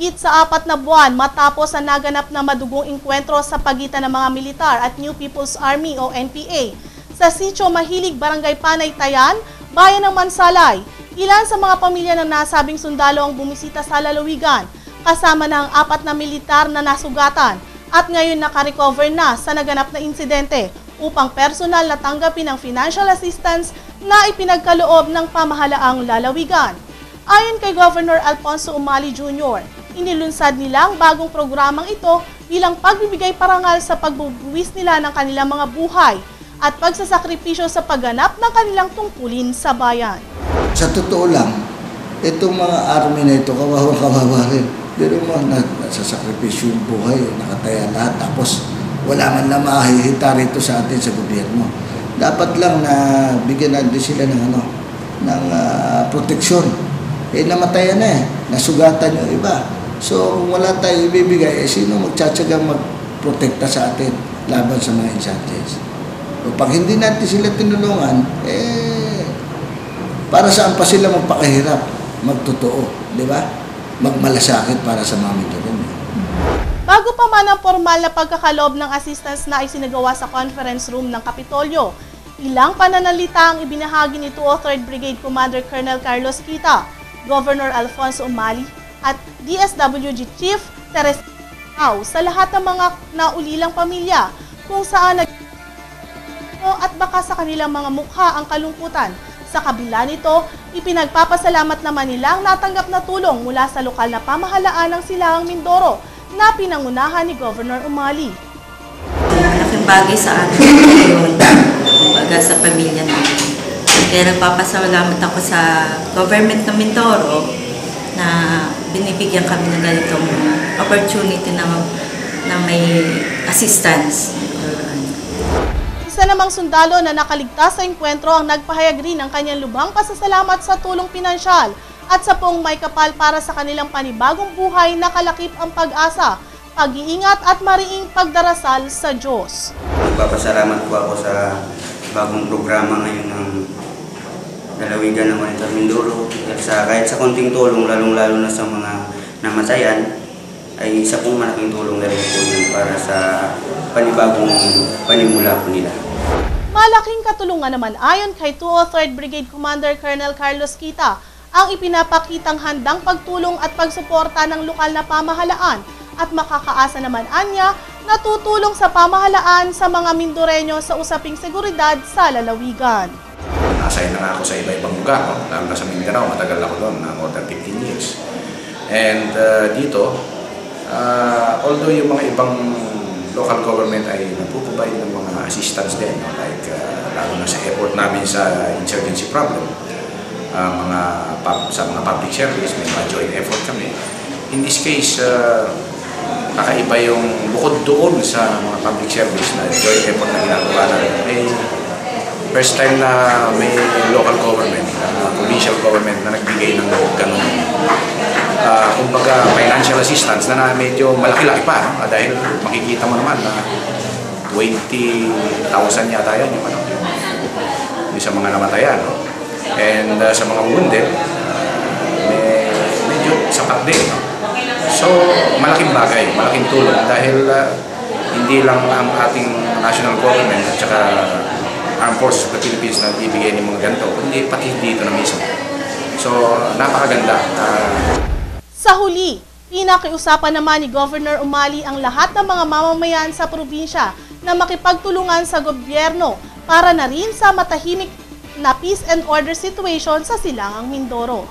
Higit sa 4 na buwan matapos ang naganap na madugong engkwentro sa pagitan ng mga militar at New People's Army o NPA sa Sitio Mahilig, Barangay Panaytayan, Bayan ng Mansalay. Ilan sa mga pamilya ng nasabing sundalo ang bumisita sa lalawigan, kasama ng 4 na militar na nasugatan at ngayon nakarecover na sa naganap na insidente upang personal na tanggapin ang financial assistance na ipinagkaloob ng pamahalaang lalawigan. Ayon kay Governor Alfonso Umali Jr., inilunsad nila ang bagong programang ito bilang pagbibigay parangal sa pagbubuwis nila ng kanilang mga buhay at pagsasakripisyo sa pagganap ng kanilang tungkulin sa bayan. Sa totoo lang, itong mga army na ito, kawawa rin. Pero nasasakripisyo yung buhay, nakataya lahat, tapos wala man lang makahihita rito sa atin sa gobyerno. Dapat lang na bigyan natin sila ng proteksyon. Namatayan na nasugatan yung iba. So kung wala tayo ibibigay, sino magtsatsagang magprotekta sa atin laban sa mga insurgents? O pag hindi natin sila tinulungan, para saan pa sila magpakahirap, magtotoo, di ba? Magmalasakit para sa mga Mindoro. Bago pa man ang formal na pagkakaloob ng assistance na isinagawa sa conference room ng Kapitolyo, ilang pananalita ang ibinahagi ni 203rd Brigade Commander Colonel Carlos Kita, Governor Alfonso Umali at DSWG Chief Teres sa lahat ng mga naulilang pamilya kung saan at baka sa kanilang mga mukha ang kalungkutan. Sa kabila nito, ipinagpapasalamat naman nila ang natanggap na tulong mula sa lokal na pamahalaan ng Silangang Mindoro na pinangunahan ni Governor Umali. Malaking bagay sa akin yun, baga sa pamilya namin. Kaya nagpapasalamat ako sa government ng Mindoro na binibigyan kami ng ganitong opportunity na may assistance. Isa namang sundalo na nakaligtas sa engkwentro ang nagpahayag rin ng kanyang lubhang pasasalamat sa tulong pinansyal at sa poong may kapal para sa kanilang panibagong buhay na kalakip ang pag-asa, pag-iingat at mariing pagdarasal sa Diyos. Nagpapasalamat po ako sa bagong programa ngayon ng lalawigan ng Monitor Mindoro. Kahit sa konting tulong, lalong-lalo na sa mga namatayan, ay isa pong malaking tulong na rin po yun para sa panibagong panimula po nila. Malaking katulungan naman ayon kay 203rd Brigade Commander Colonel Carlos Kita ang ipinapakitang handang pagtulong at pagsuporta ng lokal na pamahalaan at makakaasa naman anya na tutulong sa pamahalaan sa mga Mindoreño sa usaping seguridad sa lalawigan. Nasaya na ako sa iba-ibang lugar, lalo na sa Mindanao, matagal ako doon, more than 15 years. And dito, although yung mga ibang local government ay nagpo-provide ng mga assistance din, like lalo na sa effort namin sa insurgency problem, sa mga public service, may mga joint effort kami. In this case, kakaiba yung bukod doon sa mga public service na joint effort na ginagawa namin. May first time na may local government, provincial government na nagbigay ng ganun. Kumbaga financial assistance na medyo malaki-laki pa, no? Dahil makikita mo naman na 20,000 yata yan yung sa mga namatayan, no? And sa mga wounded, medyo sapat din, no? So malaking bagay, malaking tulong dahil hindi lang ang ating national government at saka Armed Forces of the Philippines na ibigay ng mga ganito, kundi pati dito na mismo. So napakaganda. Sa huli, pinakiusapan naman ni Governor Umali ang lahat ng mga mamamayan sa probinsya na makipagtulungan sa gobyerno para na rin sa matahimik na peace and order situation sa Silangang Mindoro.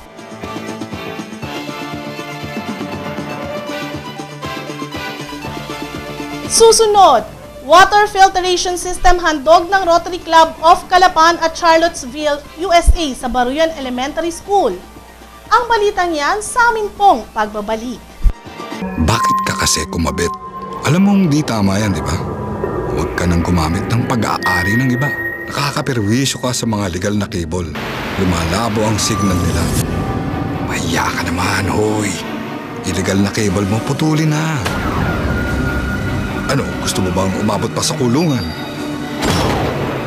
Susunod, water filtration system handog ng Rotary Club of Calapan at Charlottesville, USA sa Baruyan Elementary School. Ang balitang yan sa amin pong pagbabalik. Bakit ka kasi kumabit? Alam mong di tama yan, di ba? Huwag ka nang gumamit ng pag-aari ng iba. Nakakaperwisyo ka sa mga legal na cable. Lumalabo ang signal nila. Mahiya ka naman, hoy. Illegal na cable mo, putulin na. Ano, gusto mo bang umabot pa sa kulungan?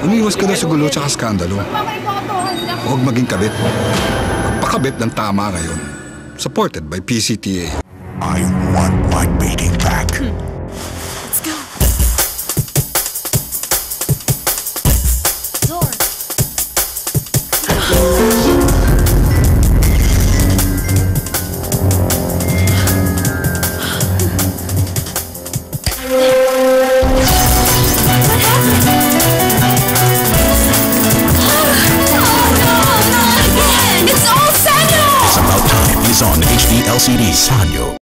Umiwas ka na sa gulo at skandalo. Huwag maging kabit. Magpakabit ng tama ngayon. Supported by PCTA. I want my baking back. Let's go. Zor. What happened? Oh no, not again! It's all Sanyo! It's About Time is on HD LCD Sanyo.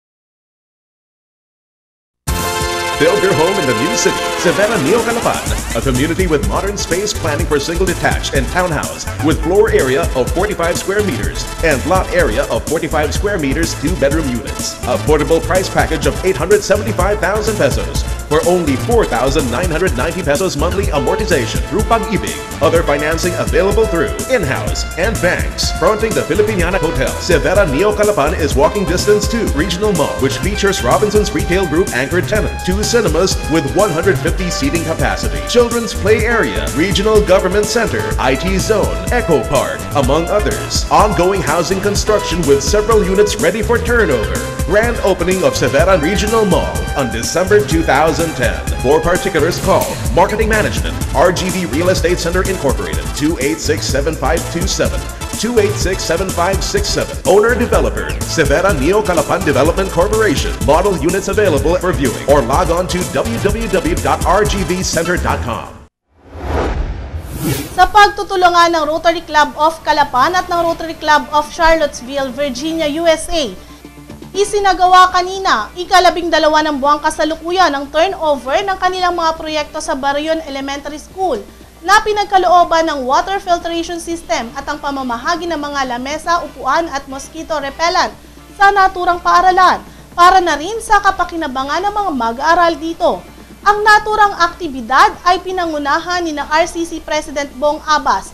Build your home in the new city, Severa Neo Calapan, a community with modern space planning for single detached and townhouse with floor area of 45 square meters and lot area of 45 square meters, 2-bedroom units. Affordable price package of 875,000 pesos for only 4,990 pesos monthly amortization through Pag-ibig. Other financing available through in-house and banks. Fronting the Filipiniana Hotel, Severa Neo Calapan is walking distance to Regional Mall, which features Robinson's Retail Group anchored tenant, 2 cinemas with 150 seating capacity, children's play area, regional government center, IT zone, Eco Park, among others. Ongoing housing construction with several units ready for turnover. Grand opening of Severa Regional Mall on December 2010. For particulars, call Marketing Management, RGV Real Estate Center Incorporated, 286-7527. 286-7567. Owner-Developer, Severa Neo Calapan Development Corporation. Model units available for viewing or log on to www.rgvcenter.com. Sa pagtutulungan ng Rotary Club of Calapan at ng Rotary Club of Charlottesville, Virginia, USA, isinagawa kanina, ika-12 ng buwang kasalukuyan ng turnover ng kanilang mga proyekto sa Barayon Elementary School na pinagkalooban ng water filtration system at ang pamamahagi ng mga lamesa, upuan at mosquito repellent sa naturang paaralan para na rin sa kapakinabangan ng mga mag-aaral dito. Ang naturang aktibidad ay pinangunahan ni RCC President Bong Abas